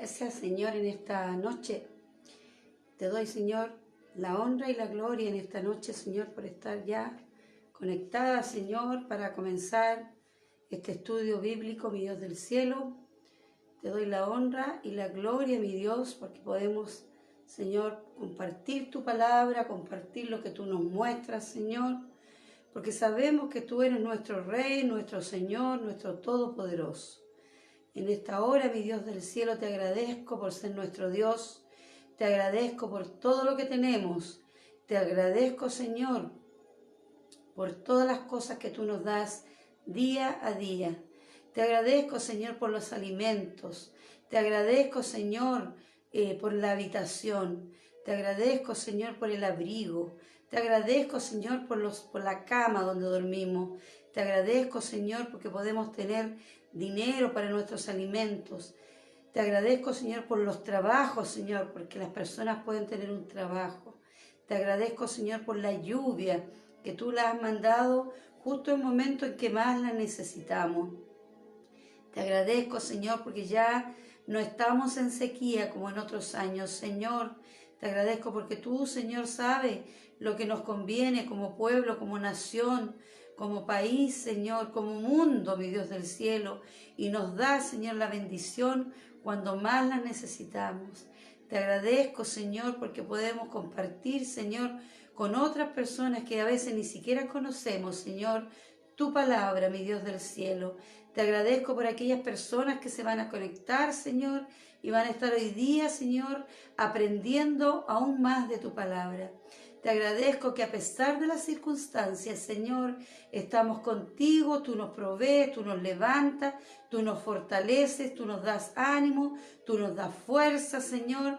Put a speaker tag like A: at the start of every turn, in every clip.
A: Gracias, Señor, en esta noche. Te doy, Señor, la honra y la gloria en esta noche, Señor, por estar ya conectada, Señor, para comenzar este estudio bíblico, mi Dios del cielo. Te doy la honra y la gloria, mi Dios, porque podemos, Señor, compartir tu palabra, compartir lo que tú nos muestras, Señor, porque sabemos que tú eres nuestro Rey, nuestro Señor, nuestro Todopoderoso. En esta hora, mi Dios del cielo, te agradezco por ser nuestro Dios, te agradezco por todo lo que tenemos, te agradezco, Señor, por todas las cosas que tú nos das día a día. Te agradezco, Señor, por los alimentos, te agradezco, Señor, por la habitación, te agradezco, Señor, por el abrigo, te agradezco, Señor, por la cama donde dormimos, te agradezco, Señor, porque podemos tener dinero para nuestros alimentos. Te agradezco, Señor, por los trabajos, Señor, porque las personas pueden tener un trabajo. Te agradezco, Señor, por la lluvia, que tú la has mandado justo en el momento en que más la necesitamos. Te agradezco, Señor, porque ya no estamos en sequía como en otros años, Señor. Te agradezco porque tú, Señor, sabes lo que nos conviene como pueblo, como nación, como país, Señor, como mundo, mi Dios del cielo, y nos da, Señor, la bendición cuando más la necesitamos. Te agradezco, Señor, porque podemos compartir, Señor, con otras personas que a veces ni siquiera conocemos, Señor, tu palabra, mi Dios del cielo. Te agradezco por aquellas personas que se van a conectar, Señor, y van a estar hoy día, Señor, aprendiendo aún más de tu palabra. Te agradezco que a pesar de las circunstancias, Señor, estamos contigo, tú nos provees, tú nos levantas, tú nos fortaleces, tú nos das ánimo, tú nos das fuerza, Señor.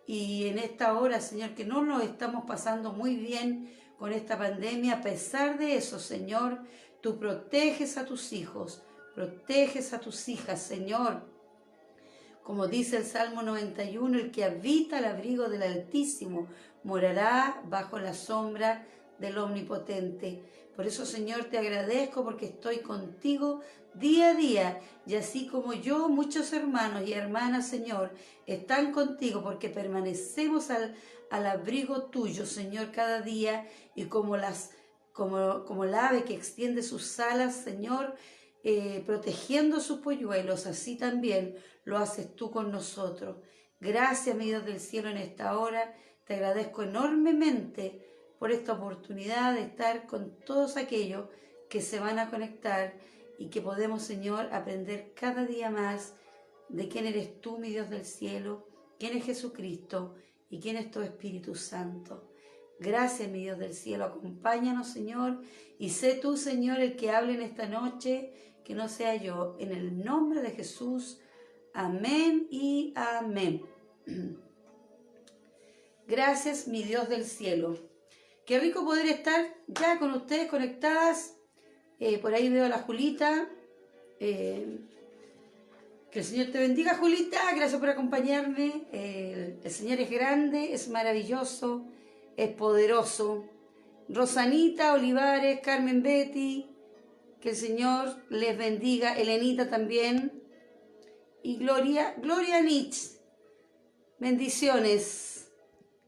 A: Y en esta hora, Señor, que no nos estamos pasando muy bien con esta pandemia, a pesar de eso, Señor, tú proteges a tus hijos, proteges a tus hijas, Señor. Como dice el Salmo 91, el que habita al abrigo del Altísimo morará bajo la sombra del Omnipotente. Por eso, Señor, te agradezco porque estoy contigo día a día. Y así como yo, muchos hermanos y hermanas, Señor, están contigo porque permanecemos al abrigo tuyo, Señor, cada día. Y como el ave que extiende sus alas, Señor, protegiendo sus polluelos, así también lo haces tú con nosotros. Gracias, mi Dios del cielo, en esta hora. Te agradezco enormemente por esta oportunidad de estar con todos aquellos que se van a conectar y que podemos, Señor, aprender cada día más de quién eres tú, mi Dios del cielo, quién es Jesucristo y quién es tu Espíritu Santo. Gracias, mi Dios del cielo. Acompáñanos, Señor, y sé tú, Señor, el que hable en esta noche, que no sea yo. En el nombre de Jesús. Amén y amén. Gracias, mi Dios del cielo. Qué rico poder estar ya con ustedes conectadas. Por ahí veo a la Julita. Que el Señor te bendiga, Julita. Gracias por acompañarme. El Señor es grande, es maravilloso, es poderoso. Rosanita Olivares, Carmen Betty, que el Señor les bendiga. Elenita también. Y Gloria Nich. Bendiciones.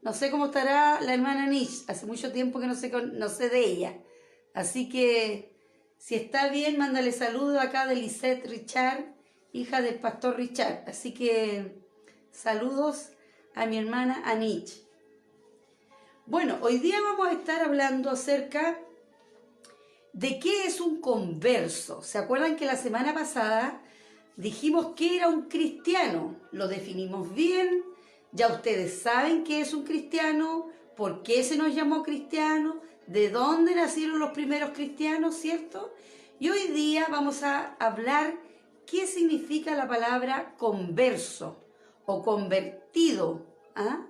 A: No sé cómo estará la hermana Nich. Hace mucho tiempo que no sé de ella. Así que si está bien, mándale saludo acá de Lisette Richard, hija del pastor Richard. Así que saludos a mi hermana Anich. Bueno, hoy día vamos a estar hablando acerca de qué es un converso. ¿Se acuerdan que la semana pasada dijimos que era un cristiano? Lo definimos bien. Ya ustedes saben qué es un cristiano, por qué se nos llamó cristiano, de dónde nacieron los primeros cristianos, ¿cierto? Y hoy día vamos a hablar qué significa la palabra converso o convertido. ¿Ah?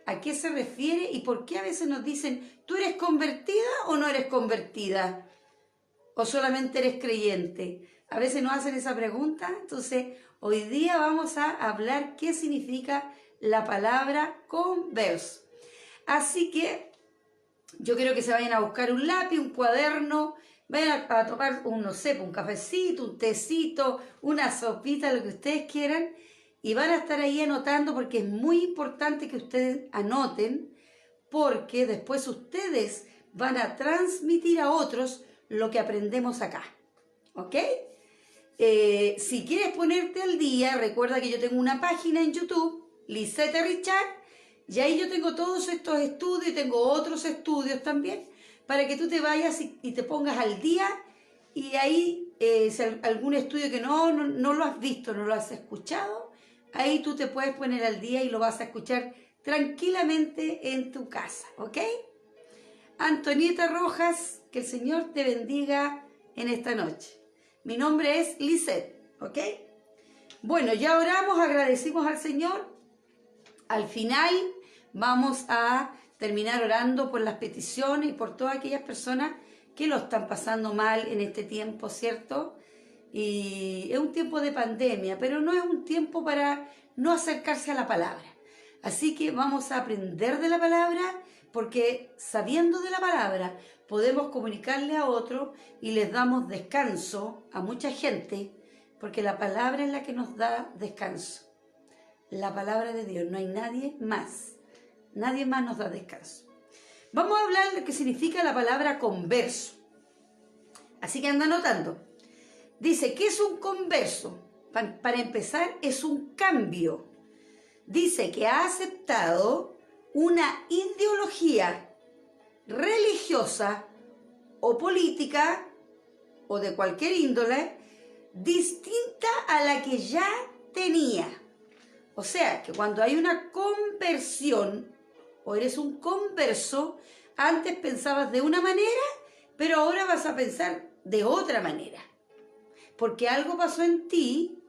A: ¿A qué se refiere y por qué a veces nos dicen, ¿tú eres convertida o no eres convertida? ¿O solamente eres creyente? A veces nos hacen esa pregunta. Entonces, hoy día vamos a hablar qué significa la palabra converso. Así que yo quiero que se vayan a buscar un lápiz, un cuaderno, vayan a tomar un cafecito, un tecito, una sopita, lo que ustedes quieran, y van a estar ahí anotando porque es muy importante que ustedes anoten porque después ustedes van a transmitir a otros lo que aprendemos acá. ¿Ok? Si quieres ponerte al día, recuerda que yo tengo una página en YouTube, Lisette Richard, y ahí yo tengo todos estos estudios y tengo otros estudios también, para que tú te vayas y te pongas al día y ahí, si algún estudio que no lo has visto, no lo has escuchado, ahí tú te puedes poner al día y lo vas a escuchar tranquilamente en tu casa, ¿ok? Antonieta Rojas, que el Señor te bendiga en esta noche. Mi nombre es Lisette, ¿ok? Bueno, ya oramos, agradecimos al Señor. Al final vamos a terminar orando por las peticiones y por todas aquellas personas que lo están pasando mal en este tiempo, ¿cierto? Y es un tiempo de pandemia, pero no es un tiempo para no acercarse a la palabra. Así que vamos a aprender de la palabra, porque sabiendo de la palabra podemos comunicarle a otro y les damos descanso a mucha gente, porque la palabra es la que nos da descanso. La palabra de Dios, no hay nadie más nos da descanso. Vamos a hablar de lo que significa la palabra converso. Así que anda anotando. Dice, ¿qué es un converso? Para empezar, es un cambio. Dice que ha aceptado una ideología religiosa o política o de cualquier índole distinta a la que ya tenía. O sea, que cuando hay una conversión o eres un converso, antes pensabas de una manera, pero ahora vas a pensar de otra manera. Porque algo pasó en ti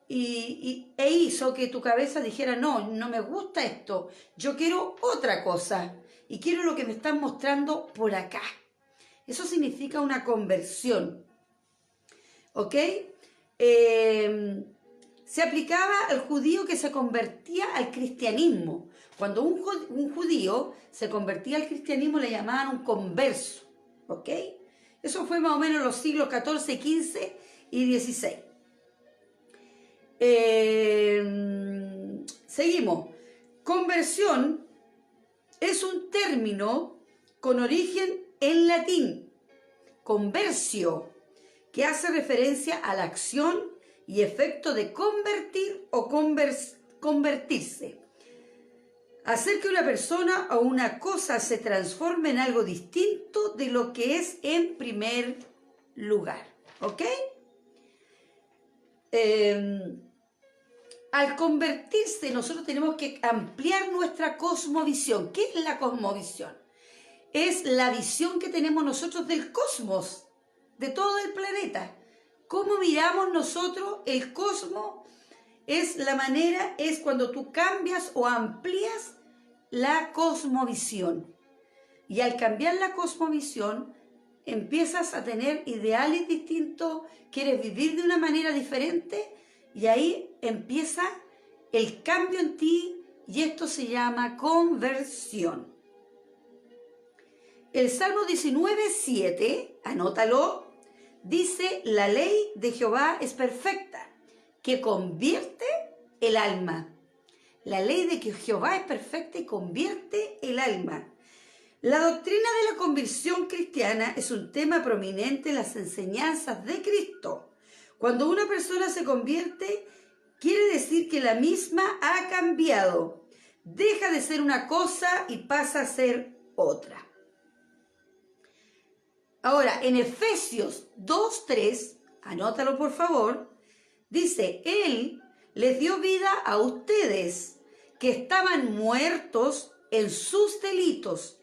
A: e hizo que tu cabeza dijera, no me gusta esto, yo quiero otra cosa y quiero lo que me están mostrando por acá. Eso significa una conversión. ¿Ok? Se aplicaba al judío que se convertía al cristianismo. Cuando un judío se convertía al cristianismo le llamaban un converso. ¿Ok? Eso fue más o menos en los siglos XIV, XV y XVI. Seguimos. Conversión es un término con origen en latín, conversio, que hace referencia a la acción y efecto de convertir o convertirse. Hacer que una persona o una cosa se transforme en algo distinto de lo que es en primer lugar. ¿Ok? Al convertirse, nosotros tenemos que ampliar nuestra cosmovisión. ¿Qué es la cosmovisión? Es la visión que tenemos nosotros del cosmos, de todo el planeta. ¿Cómo miramos nosotros el cosmos? Es cuando tú cambias o amplías la cosmovisión. Y al cambiar la cosmovisión, empiezas a tener ideales distintos, quieres vivir de una manera diferente, y ahí empieza el cambio en ti, y esto se llama conversión. El Salmo 19:7, anótalo, dice, la ley de Jehová es perfecta, que convierte el alma. La ley de que Jehová es perfecta y convierte el alma. La doctrina de la conversión cristiana es un tema prominente en las enseñanzas de Cristo. Cuando una persona se convierte, quiere decir que la misma ha cambiado. Deja de ser una cosa y pasa a ser otra. Ahora, en Efesios 2:3, anótalo por favor, dice, Él les dio vida a ustedes que estaban muertos en sus delitos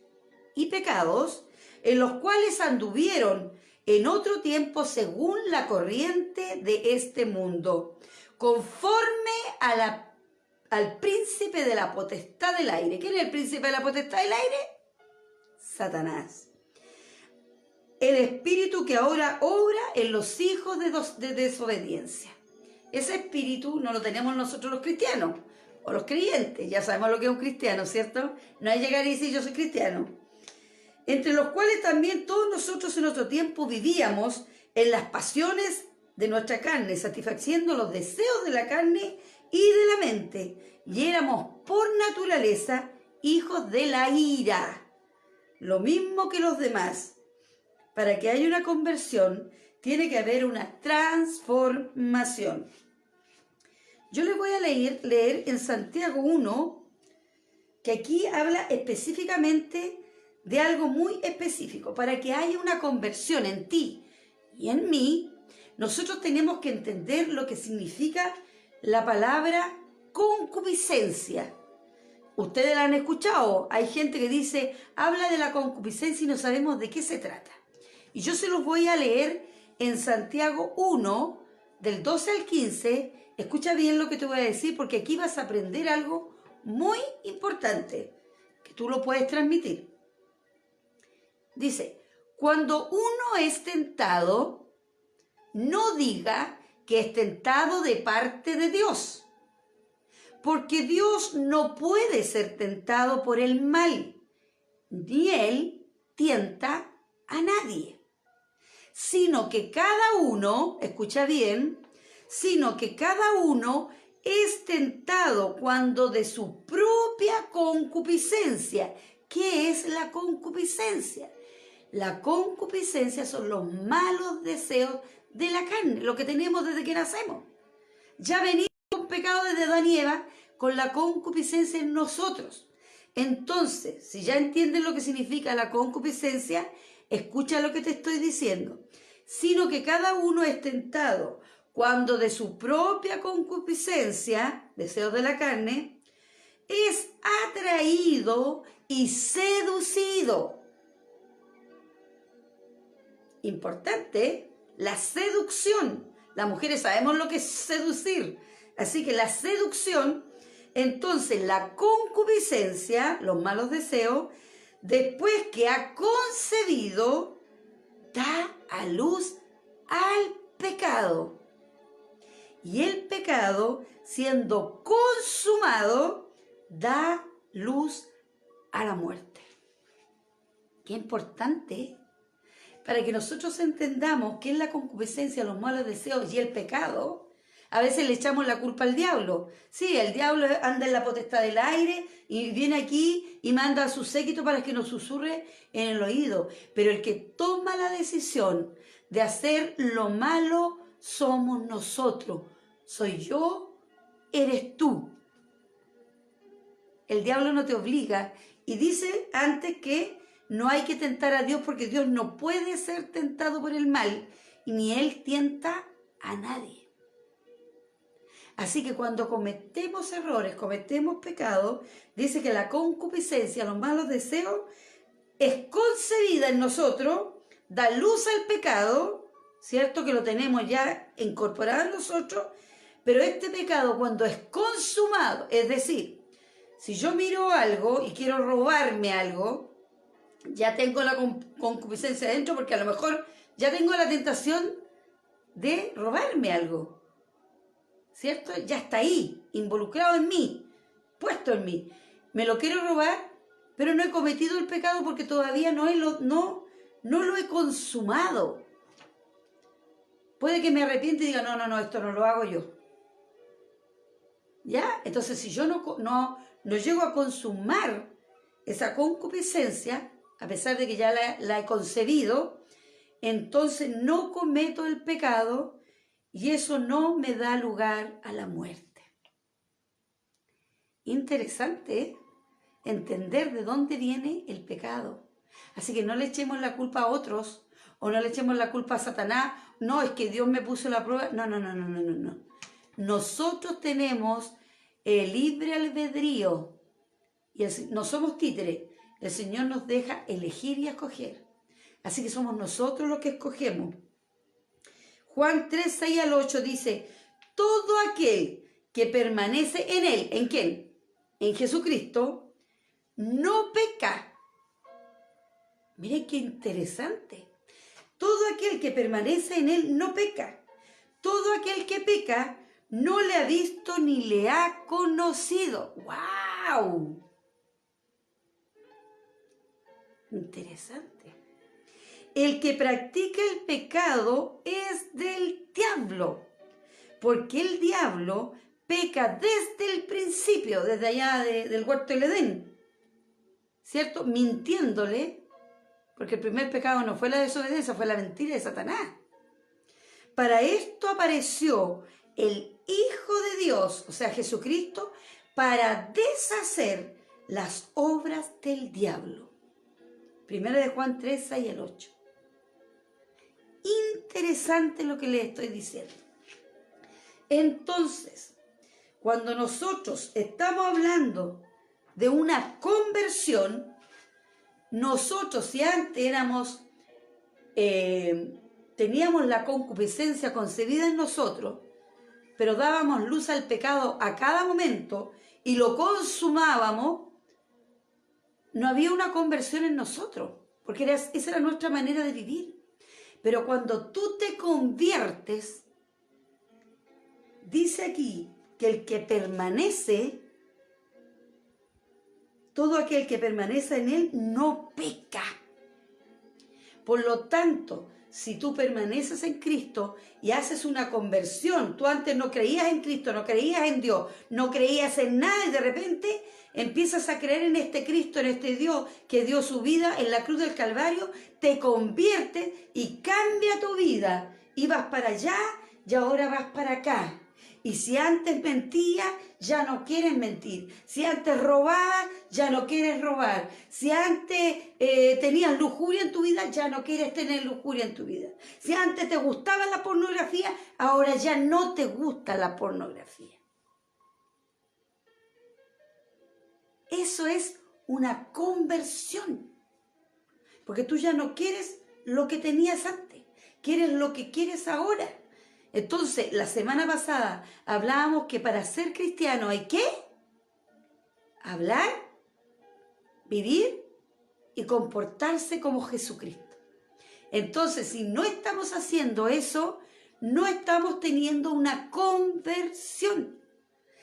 A: y pecados, en los cuales anduvieron en otro tiempo según la corriente de este mundo, conforme al príncipe de la potestad del aire. ¿Quién es el príncipe de la potestad del aire? Satanás. El espíritu que ahora obra en los hijos de desobediencia. Ese espíritu no lo tenemos nosotros los cristianos o los creyentes. Ya sabemos lo que es un cristiano, ¿cierto? No hay llegar y decir yo soy cristiano. Entre los cuales también todos nosotros en otro tiempo vivíamos en las pasiones de nuestra carne, satisfaciendo los deseos de la carne y de la mente, y éramos por naturaleza hijos de la ira, lo mismo que los demás. Para que haya una conversión, tiene que haber una transformación. Yo les voy a leer en Santiago 1, que aquí habla específicamente de algo muy específico. Para que haya una conversión en ti y en mí, nosotros tenemos que entender lo que significa la palabra concupiscencia. Ustedes la han escuchado. Hay gente que dice, habla de la concupiscencia y no sabemos de qué se trata. Y yo se los voy a leer en Santiago 1, del 12 al 15. Escucha bien lo que te voy a decir, porque aquí vas a aprender algo muy importante, que tú lo puedes transmitir. Dice, cuando uno es tentado, no diga que es tentado de parte de Dios, porque Dios no puede ser tentado por el mal, ni Él tienta a nadie, sino que cada uno, escucha bien, sino que cada uno es tentado cuando de su propia concupiscencia. ¿Qué es la concupiscencia? La concupiscencia son los malos deseos de la carne, lo que tenemos desde que nacemos. Ya venimos con pecado desde Adán y Eva, con la concupiscencia en nosotros. Entonces, si ya entienden lo que significa la concupiscencia, escucha lo que te estoy diciendo. Sino que cada uno es tentado cuando de su propia concupiscencia, deseos de la carne, es atraído y seducido. Importante, la seducción. Las mujeres sabemos lo que es seducir. Así que la seducción, entonces la concupiscencia, los malos deseos, después que ha concebido, da a luz al pecado. Y el pecado, siendo consumado, da luz a la muerte. Qué importante para que nosotros entendamos qué es la concupiscencia, los malos deseos y el pecado. A veces le echamos la culpa al diablo. Sí, el diablo anda en la potestad del aire y viene aquí y manda a su séquito para que nos susurre en el oído. Pero el que toma la decisión de hacer lo malo somos nosotros. Soy yo, eres tú. El diablo no te obliga y dice antes que no hay que tentar a Dios porque Dios no puede ser tentado por el mal y ni Él tienta a nadie. Así que cuando cometemos errores, cometemos pecados, dice que la concupiscencia, los malos deseos, es concebida en nosotros, da luz al pecado, ¿cierto? Que lo tenemos ya incorporado en nosotros, pero este pecado cuando es consumado, es decir, si yo miro algo y quiero robarme algo, ya tengo la concupiscencia dentro porque a lo mejor ya tengo la tentación de robarme algo, ¿cierto? Ya está ahí, involucrado en mí, puesto en mí. Me lo quiero robar, pero no he cometido el pecado porque todavía no lo he consumado. Puede que me arrepiente y diga, no, esto no lo hago yo. ¿Ya? Entonces, si yo no llego a consumar esa concupiscencia, a pesar de que ya la he concebido, entonces no cometo el pecado y eso no me da lugar a la muerte. Interesante, ¿eh? Entender de dónde viene el pecado. Así que no le echemos la culpa a otros o no le echemos la culpa a Satanás. No, es que Dios me puso la prueba. No. Nosotros tenemos el libre albedrío y no somos títeres. El Señor nos deja elegir y escoger. Así que somos nosotros los que escogemos. Juan 3, 6 al 8 dice, todo aquel que permanece en Él, ¿en quién? En Jesucristo, no peca. Miren qué interesante. Todo aquel que permanece en Él no peca. Todo aquel que peca no le ha visto ni le ha conocido. ¡Wow! Interesante. El que practica el pecado es del diablo, porque el diablo peca desde el principio, desde allá del huerto del Edén, ¿cierto? Mintiéndole, porque el primer pecado no fue la desobediencia, fue la mentira de Satanás. Para esto apareció el Hijo de Dios, o sea, Jesucristo, para deshacer las obras del diablo. Primera de Juan 3, 6 y el 8. Interesante lo que les estoy diciendo. Entonces, cuando nosotros estamos hablando de una conversión, nosotros si antes teníamos la concupiscencia concebida en nosotros, pero dábamos luz al pecado a cada momento y lo consumábamos, no había una conversión en nosotros, porque esa era nuestra manera de vivir. Pero cuando tú te conviertes, dice aquí que el que permanece, todo aquel que permanece en él no peca. Por lo tanto, si tú permaneces en Cristo y haces una conversión, tú antes no creías en Cristo, no creías en Dios, no creías en nada y de repente empiezas a creer en este Cristo, en este Dios que dio su vida en la cruz del Calvario, te conviertes y cambia tu vida. Ibas para allá y ahora vas para acá. Y si antes mentías, ya no quieres mentir. Si antes robabas, ya no quieres robar. Si antes tenías lujuria en tu vida, ya no quieres tener lujuria en tu vida. Si antes te gustaba la pornografía, ahora ya no te gusta la pornografía. Eso es una conversión. Porque tú ya no quieres lo que tenías antes. Quieres lo que quieres ahora. Entonces, la semana pasada hablábamos que para ser cristiano hay que hablar, vivir y comportarse como Jesucristo. Entonces, si no estamos haciendo eso, no estamos teniendo una conversión.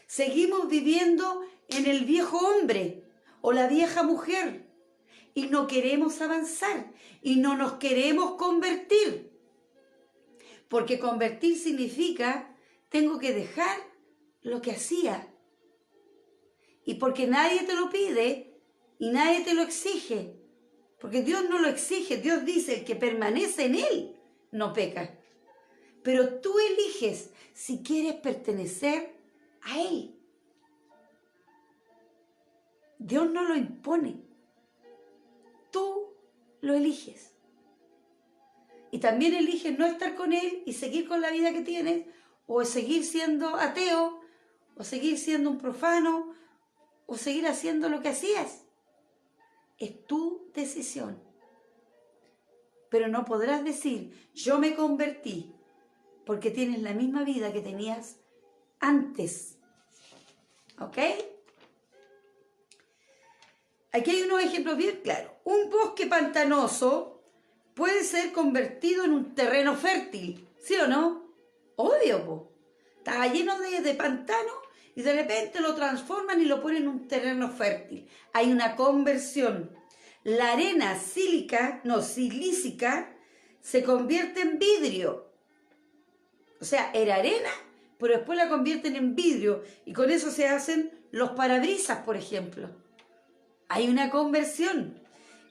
A: Seguimos viviendo en el viejo hombre o la vieja mujer y no queremos avanzar y no nos queremos convertir. Porque convertir significa, tengo que dejar lo que hacía. Y porque nadie te lo pide y nadie te lo exige. Porque Dios no lo exige. Dios dice, el que permanece en Él no peca. Pero tú eliges si quieres pertenecer a Él. Dios no lo impone. Tú lo eliges. Y también eliges no estar con Él y seguir con la vida que tienes, o seguir siendo ateo, o seguir siendo un profano, o seguir haciendo lo que hacías. Es tu decisión. Pero no podrás decir, yo me convertí, porque tienes la misma vida que tenías antes. ¿Ok? Aquí hay unos ejemplos bien claros. Un bosque pantanoso puede ser convertido en un terreno fértil, ¿sí o no? Obvio, po. Estaba lleno de pantano y de repente lo transforman y lo ponen en un terreno fértil. Hay una conversión. La arena silícica se convierte en vidrio. O sea, era arena, pero después la convierten en vidrio y con eso se hacen los parabrisas, por ejemplo. Hay una conversión.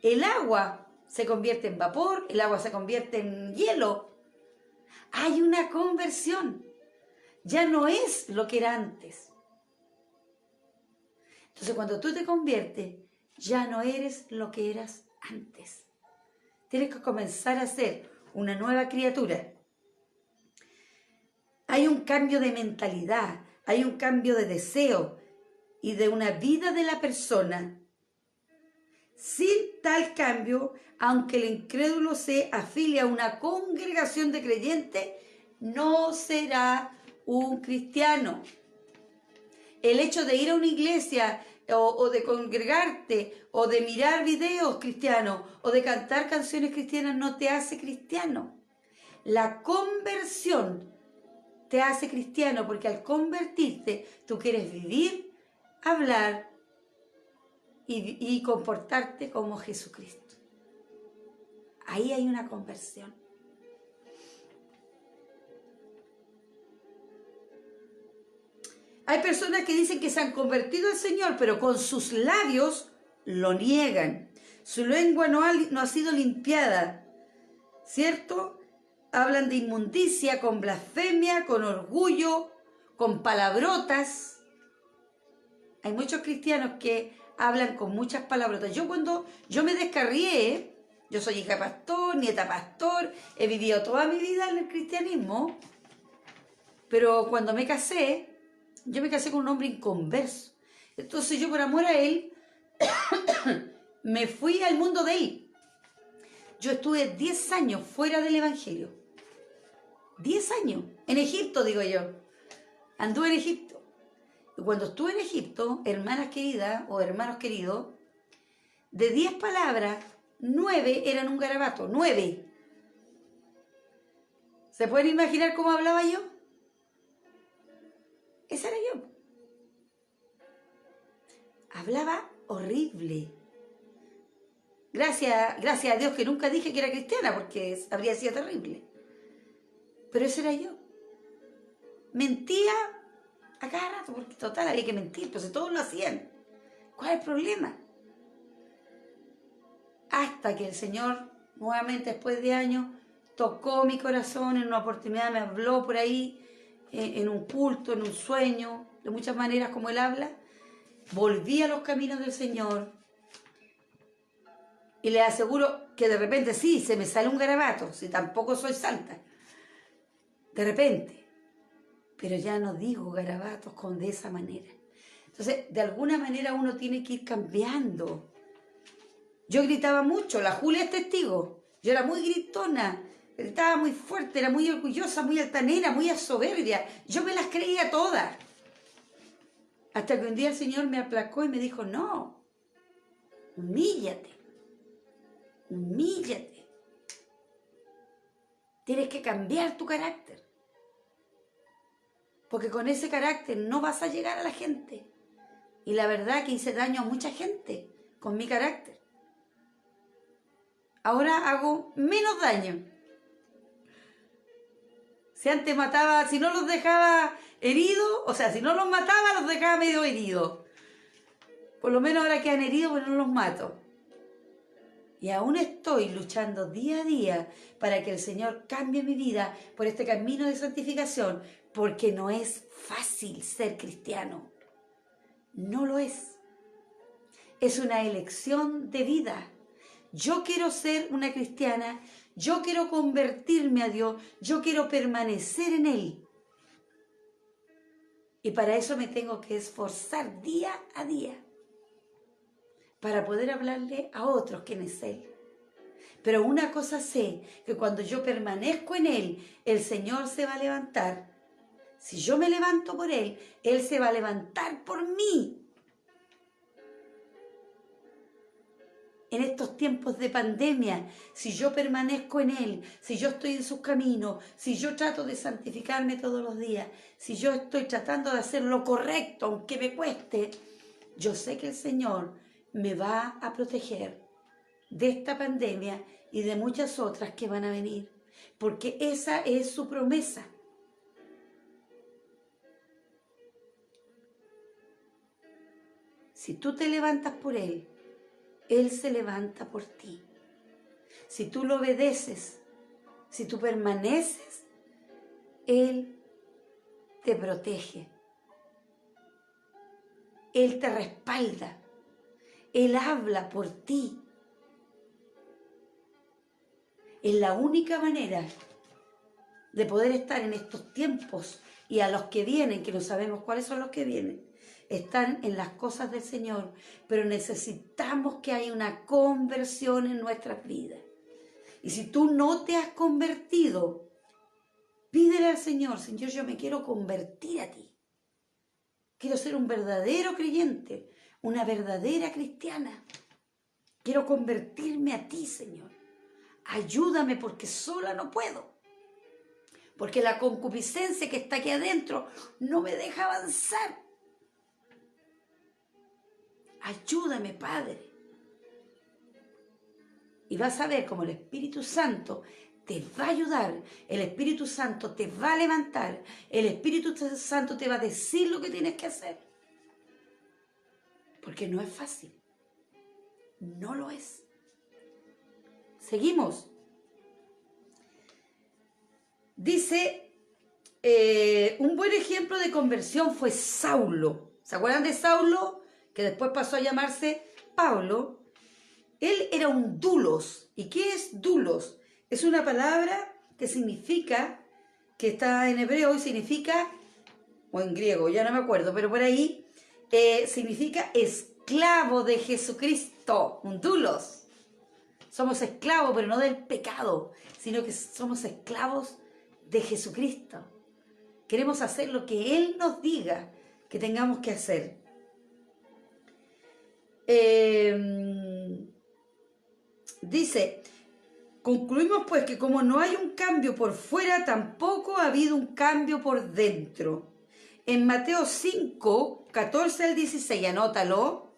A: El agua se convierte en vapor, el agua se convierte en hielo. Hay una conversión. Ya no es lo que era antes. Entonces, cuando tú te conviertes, ya no eres lo que eras antes. Tienes que comenzar a ser una nueva criatura. Hay un cambio de mentalidad, hay un cambio de deseo y de una vida de la persona. Sin tal cambio, aunque el incrédulo se afilie a una congregación de creyentes, no será un cristiano. El hecho de ir a una iglesia o de congregarte o de mirar videos cristianos o de cantar canciones cristianas no te hace cristiano. La conversión te hace cristiano porque al convertirte tú quieres vivir, hablar y comportarte como Jesucristo. Ahí hay una conversión. Hay personas que dicen que se han convertido al Señor, pero con sus labios lo niegan. Su lengua no ha sido limpiada, ¿cierto? Hablan de inmundicia, con blasfemia, con orgullo, con palabrotas. Hay muchos cristianos que hablan con muchas palabrotas. Cuando yo me descarrié, yo soy hija de pastor, nieta de pastor, he vivido toda mi vida en el cristianismo, pero cuando me casé, yo me casé con un hombre inconverso. Entonces yo por amor a él, me fui al mundo de él. Yo estuve 10 años fuera del evangelio. 10 años. En Egipto, digo yo. Anduve en Egipto. Y cuando estuve en Egipto, hermanas queridas o hermanos queridos, de 10 palabras, 9 eran un garabato. 9. ¿Se pueden imaginar cómo hablaba yo? Esa era yo. Hablaba horrible. Gracias a Dios que nunca dije que era cristiana, porque habría sido terrible. Pero eso era yo. Mentía a cada rato, porque total había que mentir, pues todos lo hacían. ¿Cuál es el problema? Hasta que el Señor, nuevamente después de años, tocó mi corazón en una oportunidad, me habló por ahí, en un culto, en un sueño, de muchas maneras como Él habla. Volví a los caminos del Señor y les aseguro que de repente sí, se me sale un garabato, si tampoco soy santa, de repente, pero ya no digo garabatos de esa manera. Entonces, de alguna manera uno tiene que ir cambiando. Yo gritaba mucho, la Julia es testigo, yo era muy gritona, gritaba muy fuerte, era muy orgullosa, muy altanera, muy soberbia, yo me las creía todas. Hasta que un día el Señor me aplacó y me dijo, no, humíllate, humíllate. Tienes que cambiar tu carácter. Porque con ese carácter no vas a llegar a la gente. Y la verdad que hice daño a mucha gente con mi carácter. Ahora hago menos daño. Si antes mataba, si no los dejaba heridos, o sea, si no los mataba, los dejaba medio heridos. Por lo menos ahora quedan heridos, pero no los mato. Y aún estoy luchando día a día para que el Señor cambie mi vida por este camino de santificación, porque no es fácil ser cristiano. No lo es. Es una elección de vida. Yo quiero ser una cristiana, yo quiero convertirme a Dios, yo quiero permanecer en Él. Y para eso me tengo que esforzar día a día, para poder hablarle a otros quién es Él. Pero una cosa sé, que cuando yo permanezco en Él, el Señor se va a levantar. Si yo me levanto por Él, Él se va a levantar por mí. En estos tiempos de pandemia, si yo permanezco en Él, si yo estoy en sus caminos, si yo trato de santificarme todos los días, si yo estoy tratando de hacer lo correcto, aunque me cueste, yo sé que el Señor me va a proteger de esta pandemia y de muchas otras que van a venir, porque esa es su promesa. Si tú te levantas por Él, Él se levanta por ti. Si tú lo obedeces, si tú permaneces, Él te protege. Él te respalda. Él habla por ti. Es la única manera de poder estar en estos tiempos y a los que vienen, que no sabemos cuáles son los que vienen, están en las cosas del Señor, pero necesitamos que haya una conversión en nuestras vidas. Y si tú no te has convertido, pídele al Señor, Señor, yo me quiero convertir a ti. Quiero ser un verdadero creyente, una verdadera cristiana. Quiero convertirme a ti, Señor. Ayúdame porque sola no puedo. Porque la concupiscencia que está aquí adentro no me deja avanzar. Ayúdame, Padre. Y vas a ver cómo el Espíritu Santo te va a ayudar, el Espíritu Santo te va a levantar, el Espíritu Santo te va a decir lo que tienes que hacer. Porque no es fácil. No lo es. Seguimos. Dice, un buen ejemplo de conversión fue Saulo. ¿Se acuerdan de Saulo? Que después pasó a llamarse Pablo. Él era un doulos. ¿Y qué es doulos? Es una palabra que significa, que está en hebreo y significa, o en griego, ya no me acuerdo, pero por ahí, significa esclavo de Jesucristo, un doulos. Somos esclavos, pero no del pecado, sino que somos esclavos de Jesucristo. Queremos hacer lo que Él nos diga que tengamos que hacer. Dice, concluimos pues que como no hay un cambio por fuera, tampoco ha habido un cambio por dentro. En Mateo 5, 14 al 16, anótalo,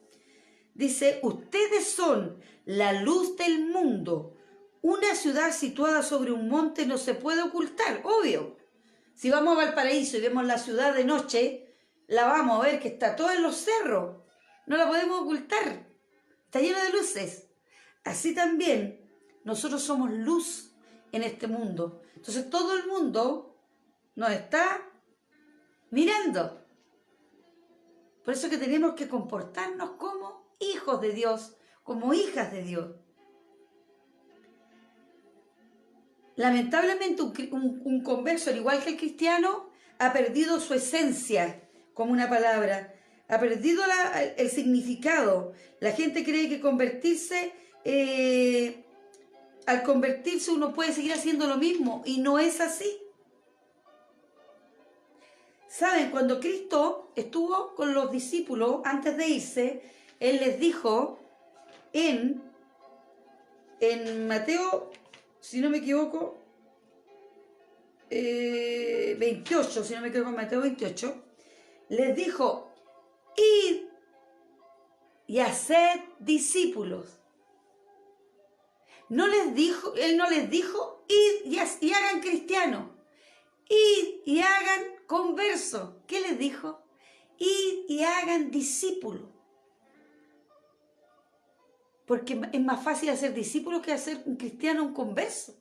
A: dice, ustedes son la luz del mundo. Una ciudad situada sobre un monte no se puede ocultar, obvio. Si vamos a Valparaíso y vemos la ciudad de noche, la vamos a ver que está toda en los cerros. No la podemos ocultar. Está llena de luces. Así también, nosotros somos luz en este mundo. Entonces todo el mundo nos está mirando. Por eso que tenemos que comportarnos como hijos de Dios, como hijas de Dios. Lamentablemente un converso, al igual que el cristiano, ha perdido su esencia como una palabra, ha perdido el significado. La gente cree que al convertirse uno puede seguir haciendo lo mismo y no es así. ¿Saben? Cuando Cristo estuvo con los discípulos antes de irse, Él les dijo en Mateo, si no me equivoco, 28, si no me equivoco, Mateo 28, les dijo, id y haced discípulos. Él no les dijo, id y hagan cristianos, id y hagan conversos. ¿Qué les dijo? Id y hagan discípulos. Porque es más fácil hacer discípulos que hacer un cristiano, un converso.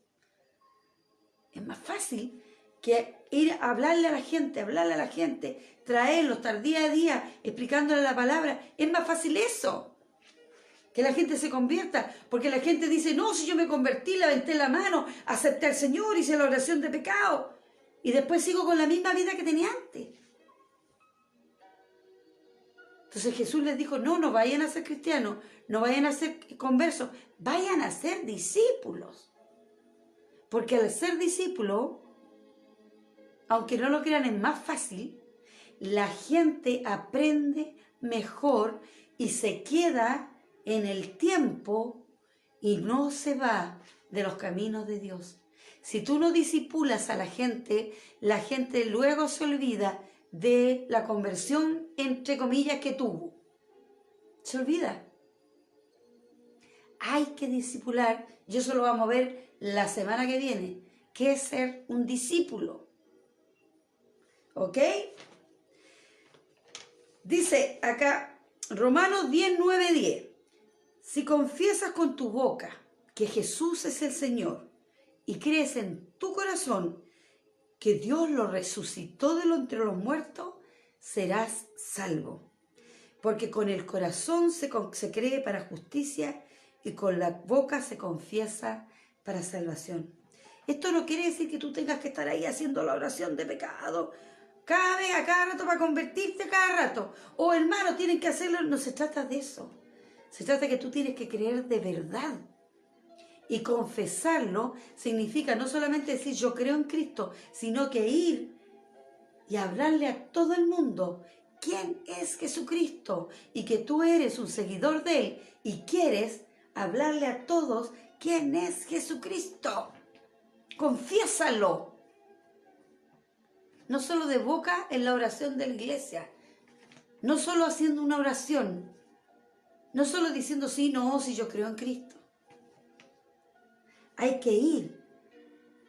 A: Es más fácil que ir a hablarle a la gente, traerlos, estar día a día explicándole la palabra. Es más fácil eso, que la gente se convierta. Porque la gente dice, no, si yo me convertí, levanté la mano, acepté al Señor, hice la oración de pecado, y después sigo con la misma vida que tenía antes. Entonces Jesús les dijo, no vayan a ser cristianos, no vayan a ser conversos, vayan a ser discípulos. Porque al ser discípulo, aunque no lo crean, es más fácil, la gente aprende mejor y se queda en el tiempo y no se va de los caminos de Dios. Si tú no discipulas a la gente luego se olvida de la conversión, entre comillas, que tuvo. Se olvida. Hay que discipular, y eso lo vamos a ver la semana que viene, qué es ser un discípulo. ¿Ok? Dice acá, Romanos 10, 9, 10. Si confiesas con tu boca que Jesús es el Señor y crees en tu corazón que Dios lo resucitó de entre los muertos, serás salvo. Porque con el corazón se cree para justicia y con la boca se confiesa para salvación. Esto no quiere decir que tú tengas que estar ahí haciendo la oración de pecado cada vez, a cada rato, para convertirte cada rato. O hermano, tienen que hacerlo. No se trata de eso. Se trata de que tú tienes que creer de verdad. Y confesarlo significa no solamente decir yo creo en Cristo, sino que ir y hablarle a todo el mundo quién es Jesucristo y que tú eres un seguidor de Él y quieres hablarle a todos quién es Jesucristo. Confiésalo. No solo de boca en la oración de la iglesia, no solo haciendo una oración, no solo diciendo sí, no, si yo creo en Cristo. Hay que ir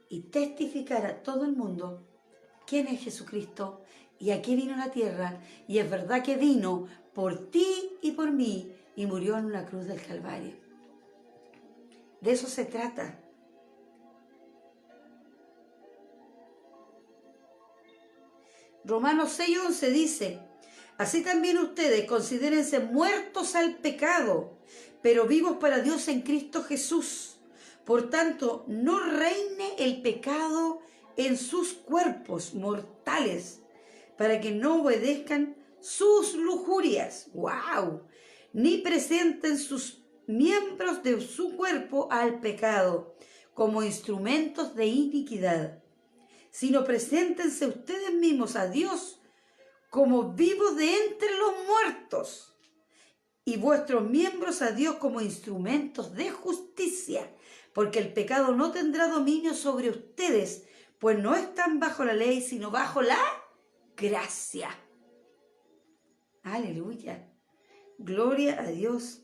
A: y testificar a todo el mundo quién es Jesucristo y a qué vino a la tierra. Y es verdad que vino por ti y por mí y murió en una cruz del Calvario. De eso se trata. Romanos 6:11 dice: así también ustedes considérense muertos al pecado, pero vivos para Dios en Cristo Jesús. Por tanto, no reine el pecado en sus cuerpos mortales, para que no obedezcan sus lujurias. ¡Wow! Ni presenten sus miembros de su cuerpo al pecado como instrumentos de iniquidad, sino preséntense ustedes mismos a Dios como vivos de entre los muertos, y vuestros miembros a Dios como instrumentos de justicia, porque el pecado no tendrá dominio sobre ustedes, pues no están bajo la ley, sino bajo la gracia. Aleluya. Gloria a Dios.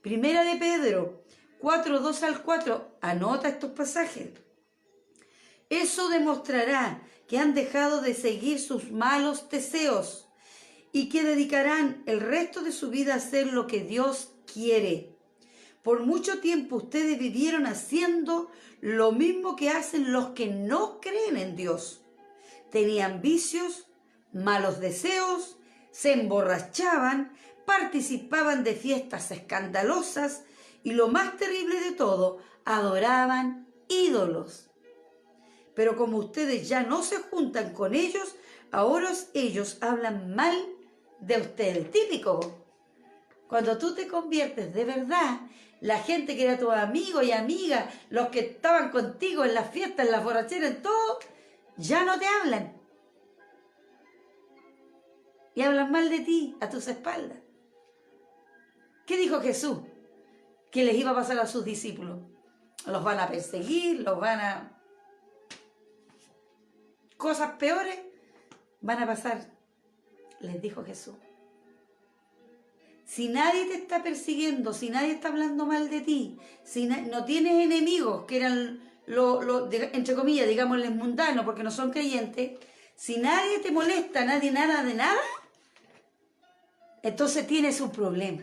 A: Primera de Pedro 4:2-4. Anota estos pasajes. Eso demostrará que han dejado de seguir sus malos deseos y que dedicarán el resto de su vida a hacer lo que Dios quiere. Por mucho tiempo ustedes vivieron haciendo lo mismo que hacen los que no creen en Dios. Tenían vicios, malos deseos, se emborrachaban, participaban de fiestas escandalosas y, lo más terrible de todo, adoraban ídolos. Pero como ustedes ya no se juntan con ellos, ahora ellos hablan mal de ustedes. Típico. Cuando tú te conviertes de verdad, la gente que era tu amigo y amiga, los que estaban contigo en las fiestas, en las borracheras, en todo, ya no te hablan. Y hablan mal de ti, a tus espaldas. ¿Qué dijo Jesús? Que les iba a pasar a sus discípulos. Los van a perseguir, los van a... cosas peores van a pasar, les dijo Jesús. Si nadie te está persiguiendo, si nadie está hablando mal de ti, si no tienes enemigos, que eran, entre comillas, digámosles mundanos, porque no son creyentes, si nadie te molesta, nadie nada de nada, entonces tienes un problema.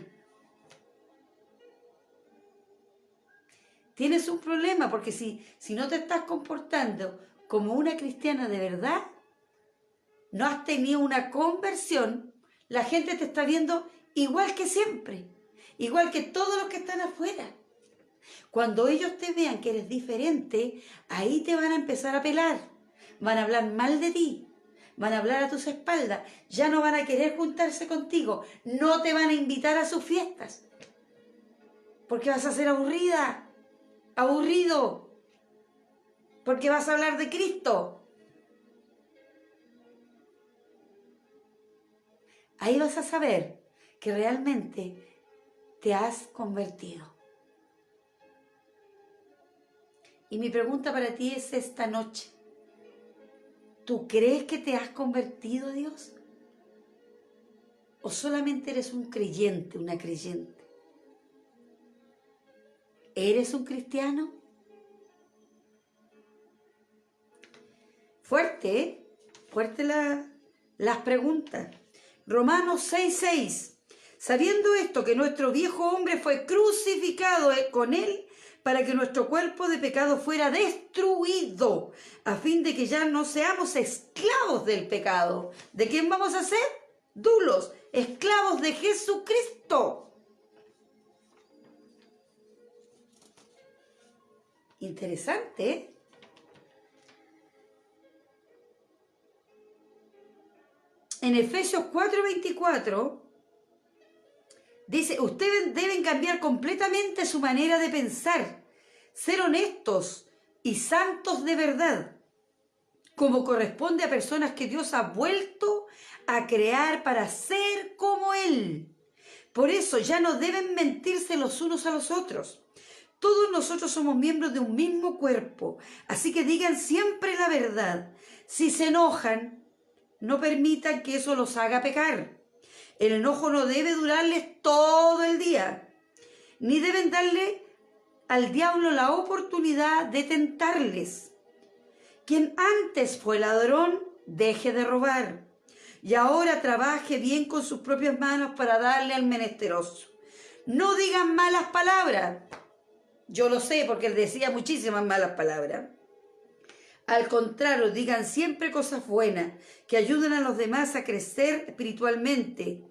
A: Tienes un problema porque si no te estás comportando como una cristiana de verdad, no has tenido una conversión, la gente te está viendo igual que siempre, igual que todos los que están afuera. Cuando ellos te vean que eres diferente, ahí te van a empezar a pelar, van a hablar mal de ti, van a hablar a tus espaldas, ya no van a querer juntarse contigo, no te van a invitar a sus fiestas, porque vas a ser aburrida, aburrido, porque vas a hablar de Cristo. Ahí vas a saber que realmente te has convertido. Y mi pregunta para ti es esta noche: ¿tú crees que te has convertido a Dios? ¿O solamente eres un creyente, una creyente? ¿Eres un cristiano? Fuerte, ¿eh? Fuerte las preguntas. Romanos 6:6. Sabiendo esto, que nuestro viejo hombre fue crucificado con él para que nuestro cuerpo de pecado fuera destruido, a fin de que ya no seamos esclavos del pecado. ¿De quién vamos a ser? Dulos, esclavos de Jesucristo. Interesante, ¿eh? En Efesios 4:24 dice: ustedes deben cambiar completamente su manera de pensar, ser honestos y santos de verdad, como corresponde a personas que Dios ha vuelto a crear para ser como Él. Por eso ya no deben mentirse los unos a los otros. Todos nosotros somos miembros de un mismo cuerpo, así que digan siempre la verdad. Si se enojan, no permitan que eso los haga pecar. El enojo no debe durarles todo el día, ni deben darle al diablo la oportunidad de tentarles. Quien antes fue ladrón, deje de robar, y ahora trabaje bien con sus propias manos para darle al menesteroso. No digan malas palabras. Yo lo sé porque él decía muchísimas malas palabras. Al contrario, digan siempre cosas buenas, que ayuden a los demás a crecer espiritualmente,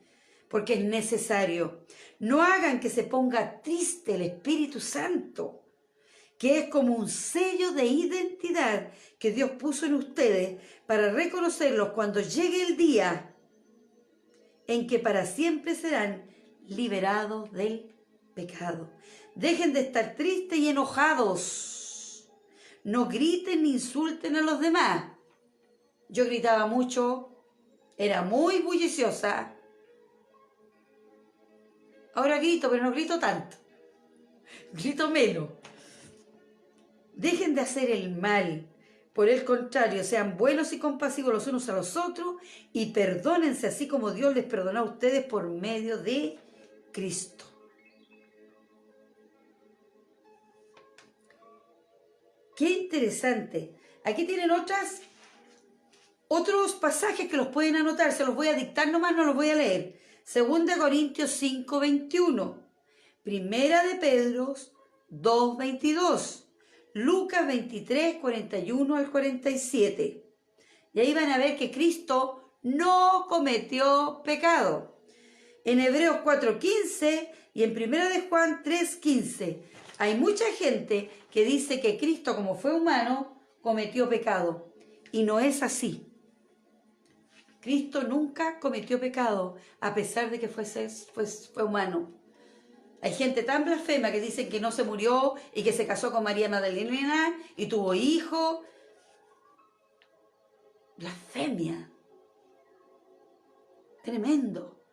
A: porque es necesario. No hagan que se ponga triste el Espíritu Santo, que es como un sello de identidad que Dios puso en ustedes para reconocerlos cuando llegue el día en que para siempre serán liberados del pecado. Dejen de estar tristes y enojados. No griten ni insulten a los demás. Yo gritaba mucho, era muy bulliciosa. Ahora grito, pero no grito tanto. Grito menos. Dejen de hacer el mal. Por el contrario, sean buenos y compasivos los unos a los otros y perdónense así como Dios les perdonó a ustedes por medio de Cristo. Qué interesante. Aquí tienen otros pasajes que los pueden anotar. Se los voy a dictar nomás, no los voy a leer. 2 Corintios 5, 21. Primera de Pedro 2, 22. Lucas 23, 41 al 47. Y ahí van a ver que Cristo no cometió pecado. En Hebreos 4, 15 y en Primera de Juan 3, 15. Hay mucha gente que dice que Cristo, como fue humano, cometió pecado. Y no es así. Cristo nunca cometió pecado, a pesar de que fue humano. Hay gente tan blasfema que dicen que no se murió y que se casó con María Magdalena y tuvo hijos. Blasfemia. Tremendo.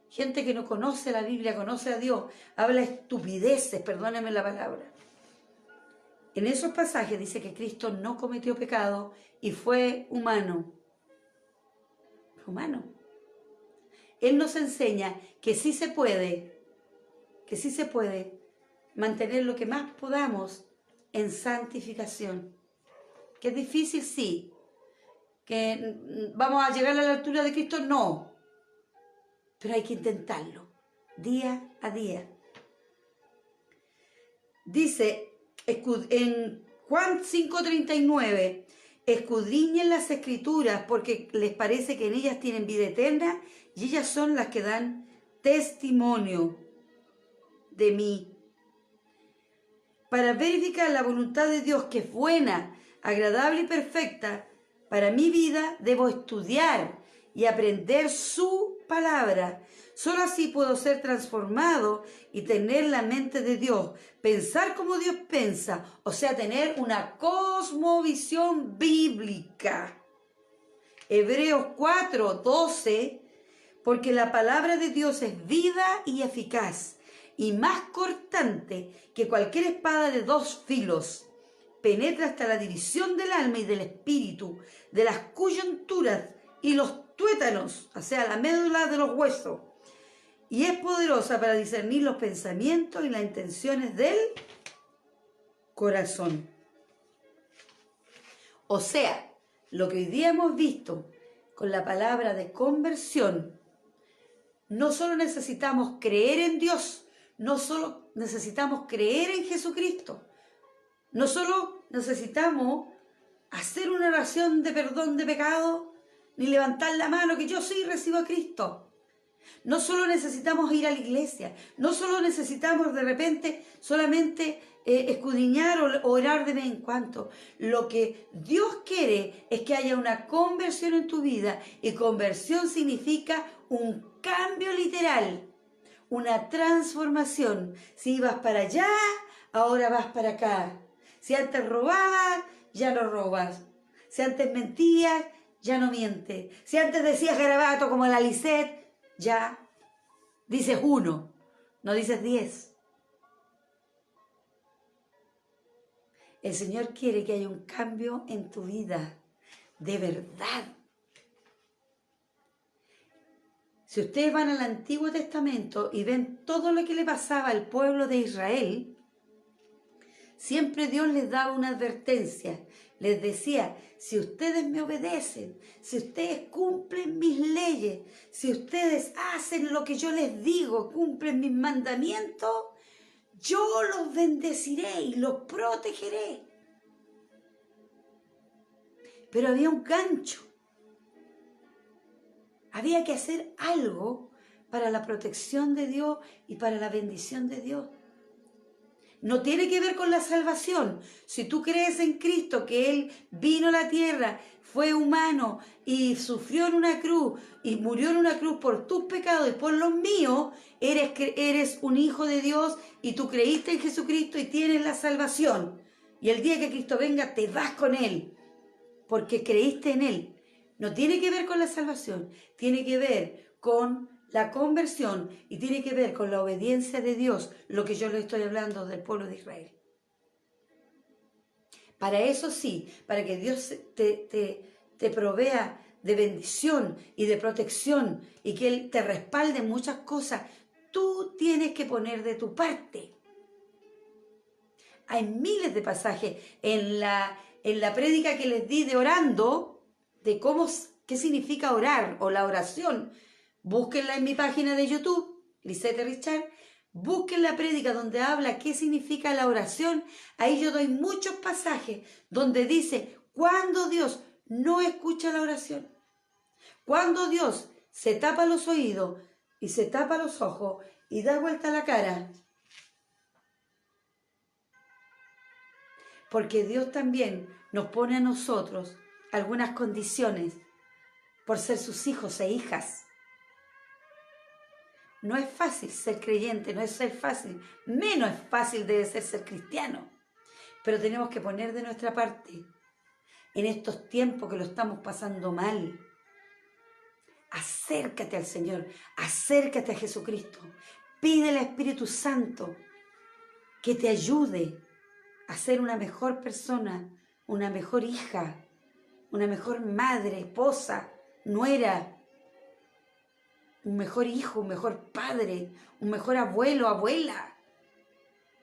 A: Gente que no conoce la Biblia, conoce a Dios, habla estupideces, perdónenme la palabra. En esos pasajes dice que Cristo no cometió pecado y fue humano. Humano. Él nos enseña que sí se puede mantener lo que más podamos en santificación. Que es difícil, sí. Que vamos a llegar a la altura de Cristo, no. Pero hay que intentarlo, día a día. Dice en Juan 5:39, escudriñen las Escrituras porque les parece que en ellas tienen vida eterna y ellas son las que dan testimonio de mí. Para verificar la voluntad de Dios, que es buena, agradable y perfecta, para mi vida debo estudiar y aprender su palabra. Solo así puedo ser transformado y tener la mente de Dios, pensar como Dios piensa, o sea, tener una cosmovisión bíblica. Hebreos 4:12, porque la palabra de Dios es viva y eficaz, y más cortante que cualquier espada de 2 filos, penetra hasta la división del alma y del espíritu, de las coyunturas y los tuétanos, o sea, la médula de los huesos, y es poderosa para discernir los pensamientos y las intenciones del corazón. O sea, lo que hoy día hemos visto con la palabra de conversión, no solo necesitamos creer en Dios, no solo necesitamos creer en Jesucristo, no solo necesitamos hacer una oración de perdón de pecado, ni levantar la mano que yo sí recibo a Cristo. No solo necesitamos ir a la iglesia, no solo necesitamos de repente solamente escudriñar o orar de vez en cuando. Lo que Dios quiere es que haya una conversión en tu vida, y conversión significa un cambio literal, una transformación. Si ibas para allá, ahora vas para acá. Si antes robabas, ya no robas. Si antes mentías, ya no mientes. Si antes decías garabato como la Lisette, ya dices 1, no dices 10. El Señor quiere que haya un cambio en tu vida, de verdad. Si ustedes van al Antiguo Testamento y ven todo lo que le pasaba al pueblo de Israel, siempre Dios les daba una advertencia, les decía, si ustedes me obedecen, si ustedes cumplen mis leyes, si ustedes hacen lo que yo les digo, cumplen mis mandamientos, yo los bendeciré y los protegeré. Pero había un gancho. Había que hacer algo para la protección de Dios y para la bendición de Dios. No tiene que ver con la salvación. Si tú crees en Cristo, que Él vino a la tierra, fue humano y sufrió en una cruz y murió en una cruz por tus pecados y por los míos, eres un hijo de Dios y tú creíste en Jesucristo y tienes la salvación. Y el día que Cristo venga, te vas con Él, porque creíste en Él. No tiene que ver con la salvación, tiene que ver con la conversión y tiene que ver con la obediencia de Dios, lo que yo le estoy hablando del pueblo de Israel. Para eso sí, para que Dios te provea de bendición y de protección y que Él te respalde en muchas cosas, tú tienes que poner de tu parte. Hay miles de pasajes en la prédica que les di de orando, de qué significa orar o la oración. Búsquenla en mi página de YouTube, Lisette Richard. Busquen la prédica donde habla qué significa la oración. Ahí yo doy muchos pasajes donde dice cuando Dios no escucha la oración. Cuando Dios se tapa los oídos y se tapa los ojos y da vuelta la cara. Porque Dios también nos pone a nosotros algunas condiciones por ser sus hijos e hijas. No es fácil ser creyente, no es ser fácil, menos es fácil debe ser cristiano. Pero tenemos que poner de nuestra parte en estos tiempos que lo estamos pasando mal. Acércate al Señor, acércate a Jesucristo. Pídele al Espíritu Santo que te ayude a ser una mejor persona, una mejor hija, una mejor madre, esposa, nuera, un mejor hijo, un mejor padre, un mejor abuelo, abuela,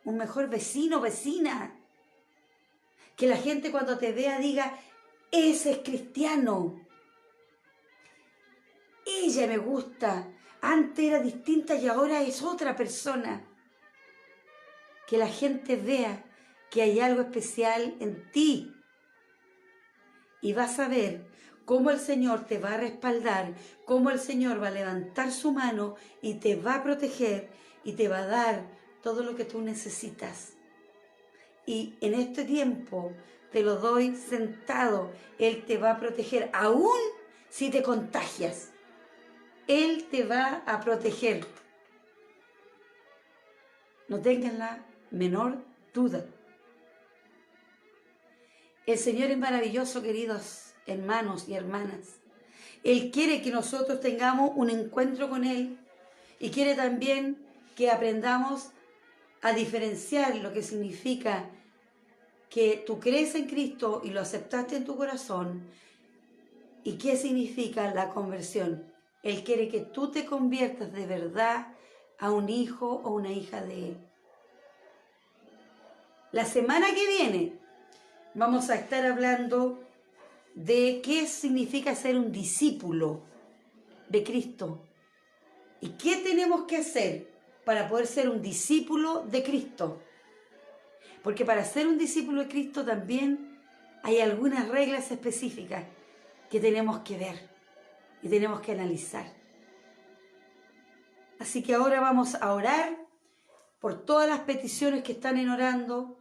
A: un mejor vecino, vecina. Que la gente cuando te vea diga, ese es cristiano. Ella me gusta, antes era distinta y ahora es otra persona. Que la gente vea que hay algo especial en ti. Y vas a ver cómo el Señor te va a respaldar, cómo el Señor va a levantar su mano y te va a proteger y te va a dar todo lo que tú necesitas. Y en este tiempo te lo doy sentado, Él te va a proteger, aún si te contagias. Él te va a proteger. No tengan la menor duda. El Señor es maravilloso, queridos hermanos y hermanas. Él quiere que nosotros tengamos un encuentro con Él y quiere también que aprendamos a diferenciar lo que significa que tú crees en Cristo y lo aceptaste en tu corazón y qué significa la conversión. Él quiere que tú te conviertas de verdad a un hijo o una hija de Él. La semana que viene vamos a estar hablando de qué significa ser un discípulo de Cristo y qué tenemos que hacer para poder ser un discípulo de Cristo. Porque para ser un discípulo de Cristo también hay algunas reglas específicas que tenemos que ver y tenemos que analizar. Así que ahora vamos a orar por todas las peticiones que están en orando.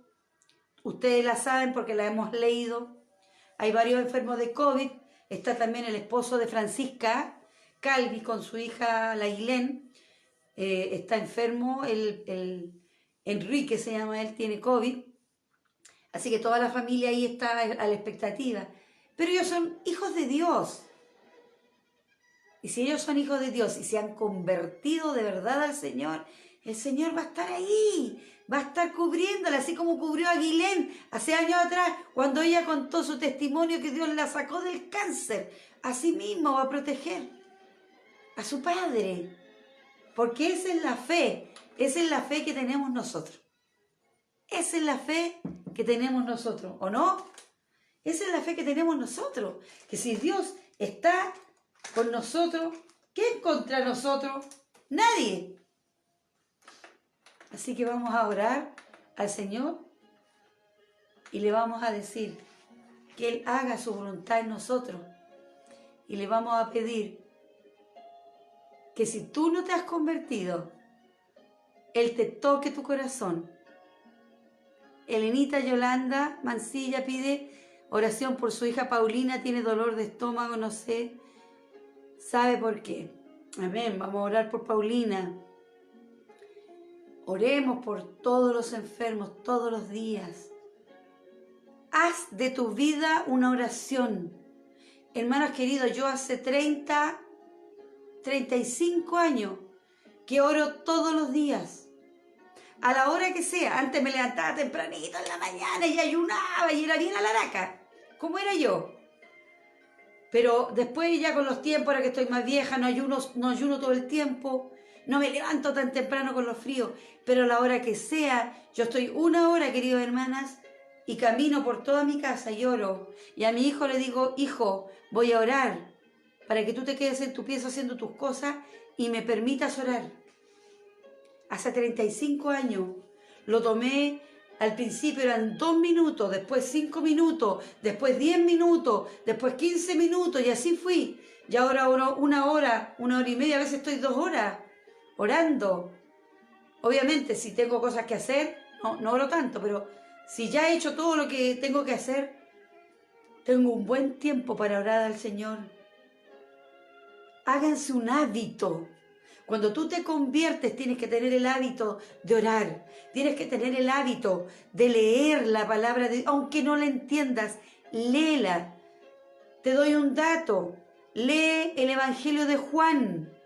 A: Ustedes la saben porque la hemos leído. Hay varios enfermos de COVID. Está también el esposo de Francisca Calvi con su hija, la Ailén. Está enfermo. El Enrique se llama él, tiene COVID. Así que toda la familia ahí está a la expectativa. Pero ellos son hijos de Dios. Y si ellos son hijos de Dios y se han convertido de verdad al Señor, el Señor va a estar ahí. Va a estar cubriéndola, así como cubrió a Ailén hace años atrás, cuando ella contó su testimonio que Dios la sacó del cáncer. Así mismo va a proteger a su padre. Porque esa es la fe que tenemos nosotros. Esa es la fe que tenemos nosotros, ¿o no? Esa es la fe que tenemos nosotros, que si Dios está con nosotros, ¿quién contra nosotros? Nadie. Así que vamos a orar al Señor y le vamos a decir que Él haga su voluntad en nosotros. Y le vamos a pedir que si tú no te has convertido, Él te toque tu corazón. Elenita Yolanda Mancilla pide oración por su hija Paulina, tiene dolor de estómago, no sé, sabe por qué. Amén, vamos a orar por Paulina. Oremos por todos los enfermos todos los días. Haz de tu vida una oración. Hermanos queridos, yo hace 35 años que oro todos los días. A la hora que sea. Antes me levantaba tempranito en la mañana y ayunaba y era bien alaraca, como era yo. Pero después ya con los tiempos, ahora que estoy más vieja, no ayuno todo el tiempo. No me levanto tan temprano con los fríos. Pero a la hora que sea, yo estoy 1 hora, queridos hermanas, y camino por toda mi casa y oro. Y a mi hijo le digo, hijo, voy a orar para que tú te quedes en tu pieza haciendo tus cosas y me permitas orar. Hace 35 años lo tomé, al principio eran 2 minutos, después 5 minutos, después 10 minutos, después 15 minutos y así fui. Y ahora oro 1 hora, 1 hora y media, a veces estoy 2 horas orando. Obviamente si tengo cosas que hacer, no oro tanto, pero si ya he hecho todo lo que tengo que hacer, tengo un buen tiempo para orar al Señor. Háganse un hábito. Cuando tú te conviertes, tienes que tener el hábito de orar. Tienes que tener el hábito de leer la palabra de Dios. Aunque no la entiendas, léela. Te doy un dato. Lee el Evangelio de Juan.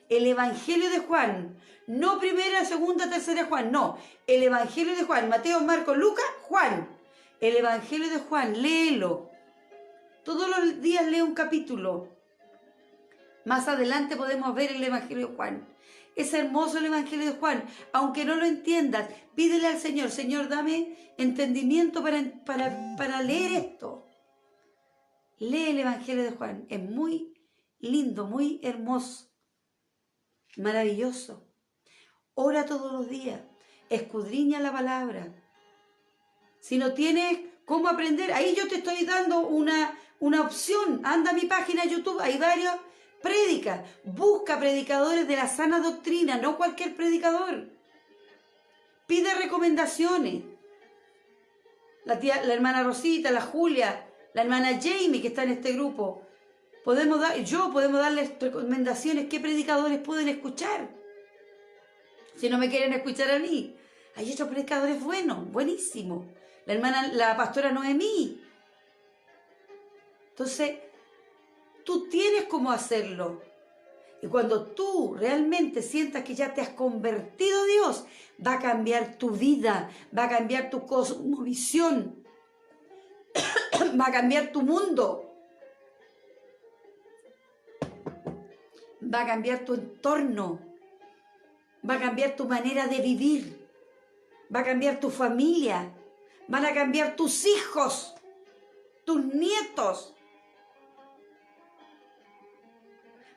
A: El Evangelio de Juan. No primera, segunda, tercera Juan. No. El Evangelio de Juan. Mateo, Marcos, Lucas, Juan. El Evangelio de Juan. Léelo. Todos los días lee un capítulo. Más adelante podemos ver el Evangelio de Juan. Es hermoso el Evangelio de Juan. Aunque no lo entiendas, pídele al Señor, Señor, dame entendimiento para leer esto. Lee el Evangelio de Juan. Es muy lindo, muy hermoso, maravilloso. Ora todos los días. Escudriña la palabra. Si no tienes cómo aprender, ahí yo te estoy dando una opción. Anda a mi página de YouTube, hay varios. Prédica, busca predicadores de la sana doctrina, no cualquier predicador. Pide recomendaciones. La hermana Rosita, la Julia, la hermana Jamie que está en este grupo. Podemos darles recomendaciones, qué predicadores pueden escuchar. Si no me quieren escuchar a mí. Hay otros predicadores buenos, buenísimos. La pastora Noemí. Entonces, tú tienes cómo hacerlo. Y cuando tú realmente sientas que ya te has convertido a Dios, va a cambiar tu vida, va a cambiar tu cosmovisión, va a cambiar tu mundo, va a cambiar tu entorno, va a cambiar tu manera de vivir, va a cambiar tu familia, van a cambiar tus hijos, tus nietos.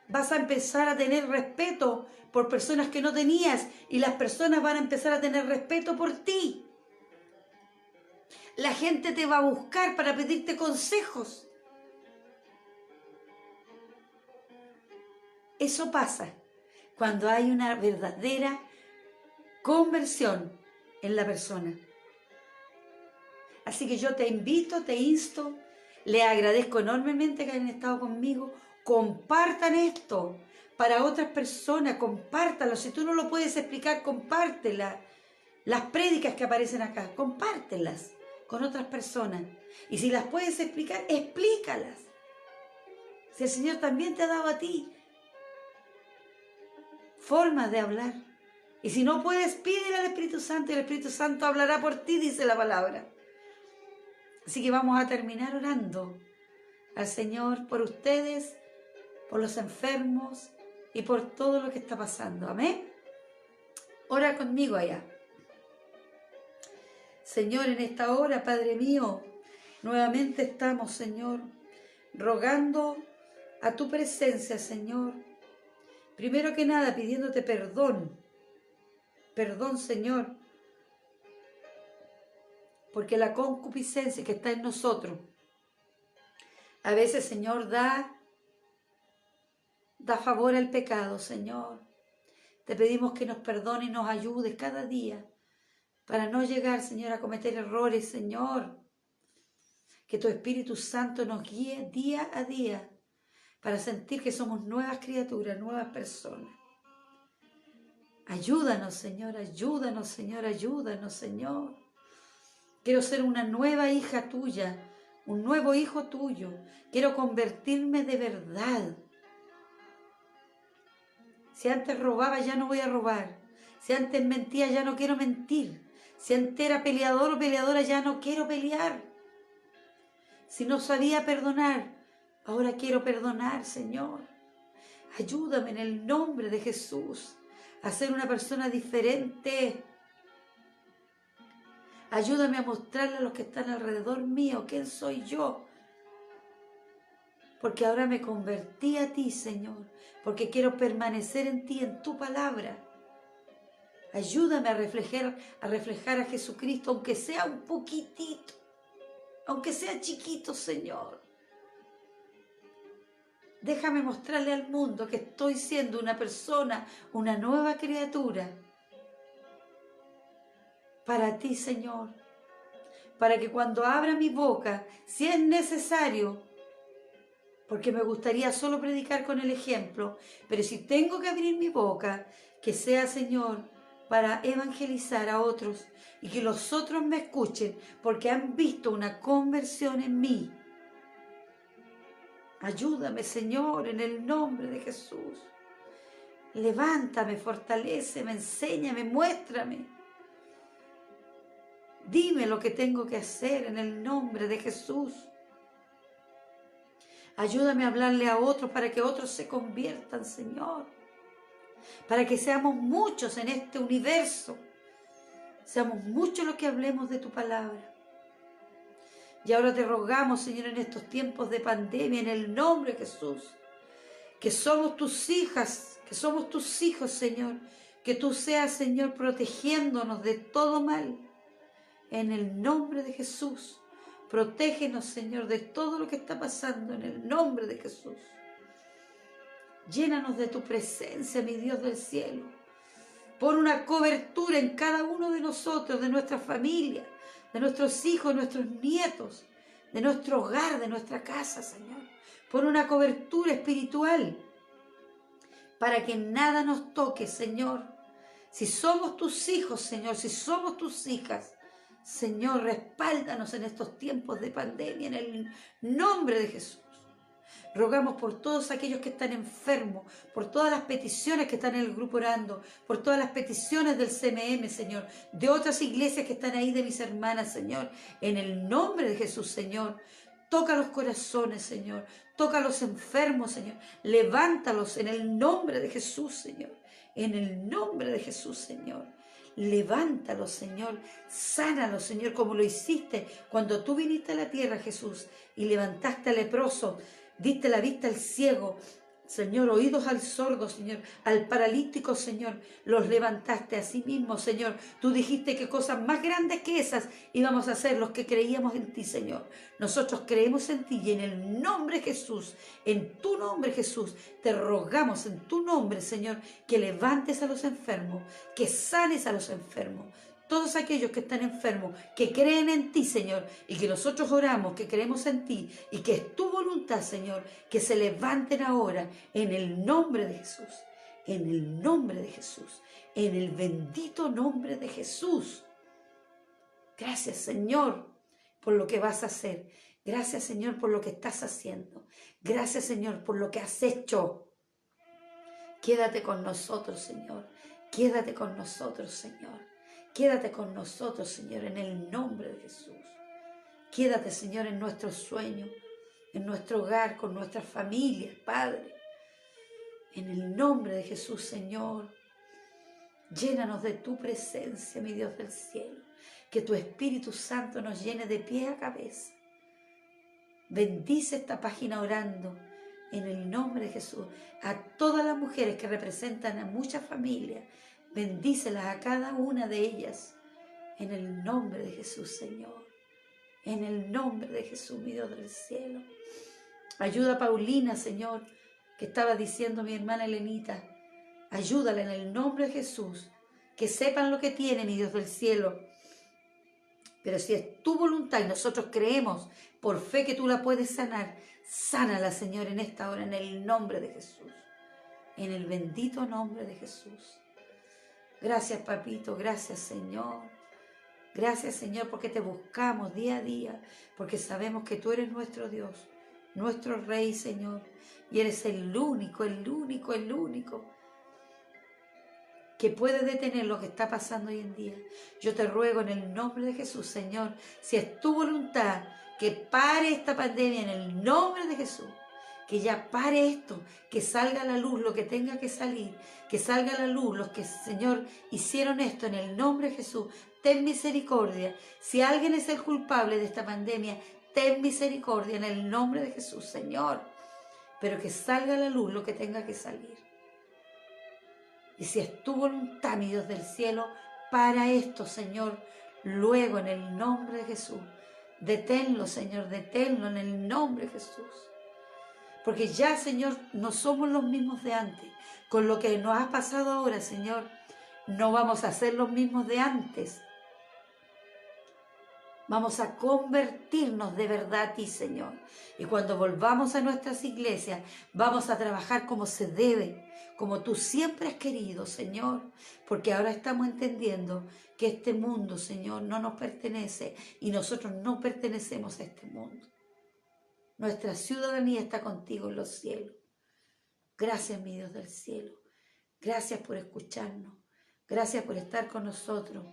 A: Vas a empezar a tener respeto por personas que no tenías y las personas van a empezar a tener respeto por ti. La gente te va a buscar para pedirte consejos. Eso pasa cuando hay una verdadera conversión en la persona. Así que yo te invito, te insto, le agradezco enormemente que hayan estado conmigo. Compartan esto para otras personas, compártalo. Si tú no lo puedes explicar, compártela. Las prédicas que aparecen acá, compártelas con otras personas. Y si las puedes explicar, explícalas. Si el Señor también te ha dado a ti formas de hablar. Y si no puedes, pídele al Espíritu Santo y el Espíritu Santo hablará por ti, dice la palabra. Así que vamos a terminar orando al Señor por ustedes, por los enfermos y por todo lo que está pasando. Amén. Ora conmigo allá. Señor, en esta hora, Padre mío, Nuevamente estamos, Señor, rogando a tu presencia, Señor. Primero que nada, pidiéndote perdón. Perdón, Señor, porque la concupiscencia que está en nosotros, a veces, Señor, da favor al pecado, Señor. Te pedimos que nos perdones y nos ayudes cada día para no llegar, Señor, a cometer errores, Señor. Que tu Espíritu Santo nos guíe día a día para sentir que somos nuevas criaturas, nuevas personas. Ayúdanos, Señor, ayúdanos, Señor, ayúdanos, Señor. Quiero ser una nueva hija tuya, un nuevo hijo tuyo. Quiero convertirme de verdad. Si antes robaba, ya no voy a robar. Si antes mentía, ya no quiero mentir. Si antes era peleador o peleadora, ya no quiero pelear. Si no sabía perdonar, ahora quiero perdonar, Señor. Ayúdame en el nombre de Jesús a ser una persona diferente. Ayúdame a mostrarle a los que están alrededor mío quién soy yo. Porque ahora me convertí a ti, Señor. Porque quiero permanecer en ti, en tu palabra. Ayúdame a reflejar a Jesucristo, aunque sea un poquitito. Aunque sea chiquito, Señor. Déjame mostrarle al mundo que estoy siendo una persona, una nueva criatura. Para ti, Señor. Para que cuando abra mi boca, si es necesario, porque me gustaría solo predicar con el ejemplo, pero si tengo que abrir mi boca, que sea, Señor, para evangelizar a otros y que los otros me escuchen porque han visto una conversión en mí. Ayúdame, Señor, en el nombre de Jesús. Levántame, fortaléceme, enséñame, muéstrame. Dime lo que tengo que hacer en el nombre de Jesús. Ayúdame a hablarle a otros para que otros se conviertan, Señor. Para que seamos muchos en este universo. Seamos muchos los que hablemos de tu palabra. Y ahora te rogamos, Señor, en estos tiempos de pandemia, en el nombre de Jesús, que somos tus hijas, que somos tus hijos, Señor. Que tú seas, Señor, protegiéndonos de todo mal. En el nombre de Jesús. Protégenos, Señor, de todo lo que está pasando en el nombre de Jesús. Llénanos de tu presencia, mi Dios del cielo. Pon una cobertura en cada uno de nosotros, de nuestra familia, de nuestros hijos, de nuestros nietos, de nuestro hogar, de nuestra casa, Señor. Pon una cobertura espiritual para que nada nos toque, Señor. Si somos tus hijos, Señor, si somos tus hijas, Señor, respáldanos en estos tiempos de pandemia, en el nombre de Jesús. Rogamos por todos aquellos que están enfermos, por todas las peticiones que están en el grupo orando, por todas las peticiones del CMM, Señor, de otras iglesias que están ahí, de mis hermanas, Señor, en el nombre de Jesús, Señor. Toca los corazones, Señor, toca a los enfermos, Señor, levántalos en el nombre de Jesús, Señor, en el nombre de Jesús, Señor. Levántalo, Señor, sánalo, Señor, como lo hiciste cuando tú viniste a la tierra, Jesús, y levantaste al leproso, diste la vista al ciego, Señor, oídos al sordo, Señor, al paralítico, Señor, los levantaste a sí mismo, Señor. Tú dijiste que cosas más grandes que esas íbamos a hacer los que creíamos en ti, Señor. Nosotros creemos en ti y en el nombre de Jesús, en tu nombre, Jesús, te rogamos en tu nombre, Señor, que levantes a los enfermos, que sanes a los enfermos. Todos aquellos que están enfermos, que creen en ti, Señor, y que nosotros oramos, que creemos en ti, y que es tu voluntad, Señor, que se levanten ahora en el nombre de Jesús, en el nombre de Jesús, en el bendito nombre de Jesús. Gracias, Señor, por lo que vas a hacer. Gracias, Señor, por lo que estás haciendo. Gracias, Señor, por lo que has hecho. Quédate con nosotros, Señor. Quédate con nosotros, Señor. Quédate con nosotros, Señor, en el nombre de Jesús. Quédate, Señor, en nuestros sueños, en nuestro hogar, con nuestras familias, Padre. En el nombre de Jesús, Señor. Llénanos de tu presencia, mi Dios del cielo. Que tu Espíritu Santo nos llene de pie a cabeza. Bendice esta página orando en el nombre de Jesús. A todas las mujeres que representan a muchas familias, bendícelas a cada una de ellas en el nombre de Jesús, Señor. En el nombre de Jesús, mi Dios del cielo. Ayuda a Paulina, Señor, que estaba diciendo mi hermana Elenita. Ayúdala en el nombre de Jesús. Que sepan lo que tienen, mi Dios del cielo. Pero si es tu voluntad y nosotros creemos por fe que tú la puedes sanar, sánala, Señor, en esta hora, en el nombre de Jesús. En el bendito nombre de Jesús. Gracias, papito. Gracias, Señor. Gracias, Señor, porque te buscamos día a día, porque sabemos que tú eres nuestro Dios, nuestro Rey, Señor, y eres el único que puede detener lo que está pasando hoy en día. Yo te ruego en el nombre de Jesús, Señor, si es tu voluntad, que pare esta pandemia en el nombre de Jesús. Que ya pare esto, que salga a la luz lo que tenga que salir, que salga a la luz los que, Señor, hicieron esto en el nombre de Jesús. Ten misericordia. Si alguien es el culpable de esta pandemia, ten misericordia en el nombre de Jesús, Señor. Pero que salga a la luz lo que tenga que salir. Y si es tu voluntad, mi Dios del cielo, para esto, Señor, luego en el nombre de Jesús. Deténlo, Señor, deténlo en el nombre de Jesús. Porque ya, Señor, no somos los mismos de antes. Con lo que nos ha pasado ahora, Señor, no vamos a ser los mismos de antes. Vamos a convertirnos de verdad a ti, Señor. Y cuando volvamos a nuestras iglesias, vamos a trabajar como se debe, como tú siempre has querido, Señor. Porque ahora estamos entendiendo que este mundo, Señor, no nos pertenece y nosotros no pertenecemos a este mundo. Nuestra ciudadanía está contigo en los cielos. Gracias, mi Dios del cielo. Gracias por escucharnos. Gracias por estar con nosotros.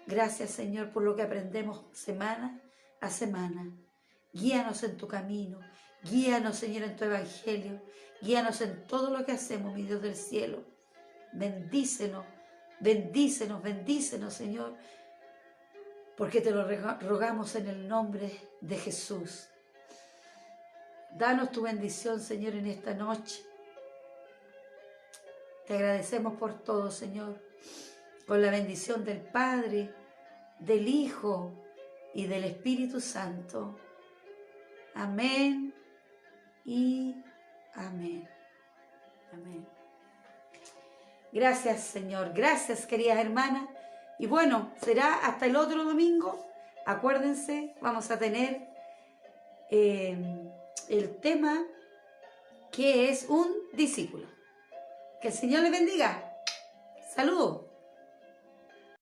A: Gracias, Señor, por lo que aprendemos semana a semana. Guíanos en tu camino. Guíanos, Señor, en tu evangelio. Guíanos en todo lo que hacemos, mi Dios del cielo. Bendícenos, bendícenos, bendícenos, Señor. Porque te lo rogamos en el nombre de Jesús. Danos tu bendición, Señor, en esta noche. Te agradecemos por todo, Señor. Con la bendición del Padre, del Hijo y del Espíritu Santo. Amén y amén. Amén. Gracias, Señor. Gracias, queridas hermanas. Y bueno, será hasta el otro domingo. Acuérdense, vamos a tener el tema que es un discípulo. Que el Señor les bendiga. Saludos.